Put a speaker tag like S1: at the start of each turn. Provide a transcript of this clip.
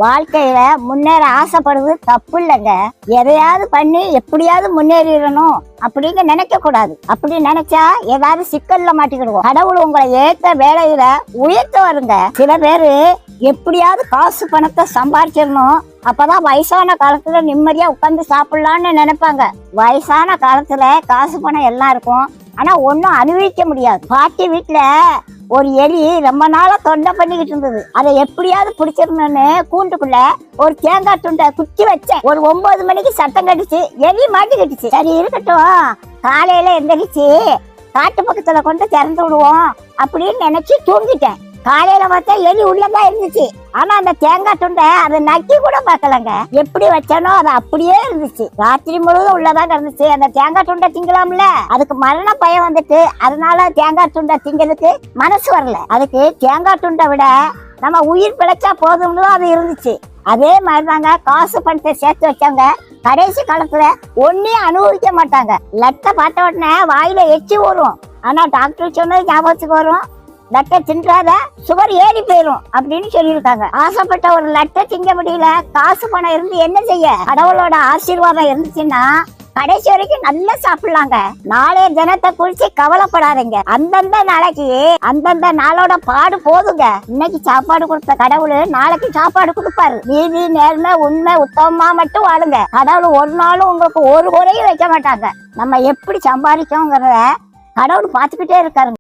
S1: வாழ்க்கையில முன்னேற ஆசைப்படுறது தப்பு இல்லைங்க. எதையாவது பண்ணி எப்படியாவது முன்னேறிடணும் அப்படிங்க நினைக்க கூடாது. அப்படி நினைச்சா ஏதாவது சிக்கல்ல மாட்டிக்கிடுவோம். கடவுள் உங்களை ஏற்ற வேலையில உயர்த்த வருங்க. சில பேரு எப்படியாவது காசு பணத்தை சம்பாதிச்சிடணும், அப்பதான் வயசான காலத்துல நிம்மதியா உட்காந்து சாப்பிடலான்னு நினைப்பாங்க. வயசான காலத்துல காசு பணம் எல்லாம் இருக்கும், ஆனா ஒன்னும் அனுபவிக்க முடியாது. பாட்டி வீட்டுல ஒரு எலி ரொம்ப நாளா தொண்டை பண்ணிக்கிட்டு இருந்தது. அதை எப்படியாவது பிடிச்சிருந்தோன்னு கூண்டுக்குள்ள ஒரு தேங்காய் துண்டை குத்தி வச்சேன். ஒரு 9 மணிக்கு சத்தம் கட்டுச்சு, எலி மாட்டிக்கிட்டுச்சு. சரி இருக்கட்டும், காலையில எந்திரிச்சு காட்டு பக்கத்துல கொண்டு திறந்து விடுவோம் அப்படின்னு நினைச்சு தூங்கிட்டேன். காலையில பார்த்தா எலி உள்ளதான் இருந்துச்சு, ஆனா அந்த தேங்காய் துண்டை அதை நக்கி கூட பார்க்கலங்க. எப்படி வச்சானோ அது அப்படியே இருந்துச்சு. ராத்திரி முழுவதும் உள்ளதான் இருந்துச்சு. அந்த தேங்காய் துண்டை திங்கலாம்ல, அதுக்கு மரண பயம் வந்துட்டு அதனால தேங்காய் துண்டை திங்கிறதுக்கு மனசு வரல. அதுக்கு தேங்காய் துண்டை விட நம்ம உயிர் பிழைச்சா போதும்னு அது இருந்துச்சு. அதே மாதிரிதாங்க காசு பணத்தை சேர்த்து வச்சாங்க கடைசி காலத்துல ஒன்னையும் அனுபவிக்க மாட்டாங்க. லட்டை பார்த்த உடனே வாயில எச்சி வரும், ஆனா டாக்டர் சொன்னது ஞாபகத்துக்கு வரும், லட்டை தின்றாத சுகர் ஏறி போயிரும் அப்படின்னு சொல்லியிருக்காங்க. ஆசைப்பட்ட ஒரு லட்டை திங்க முடியல, காசு பணம் இருந்து என்ன செய்ய? கடவுளோட ஆசீர்வாதம் இருந்துச்சுன்னா கடைசி வரைக்கும் நல்லா சாப்பிடலாங்க. நாளைய தினத்தை குறிச்சு கவலைப்படாதீங்க. அந்தந்த நாளைக்கு அந்தந்த நாளோட பாடு போதுங்க. இன்னைக்கு சாப்பாடு கொடுத்த கடவுள் நாளைக்கு சாப்பாடு கொடுப்பாரு. நீதி நேர்மை உண்மை உத்தமமா மட்டும் வாழுங்க. கடவுள் ஒரு நாளும் உங்களுக்கு ஒரு குறையும் வைக்க மாட்டாங்க. நம்ம எப்படி சம்பாதிக்கோங்கிறத கடவுள் பார்த்துக்கிட்டே இருக்காருங்க.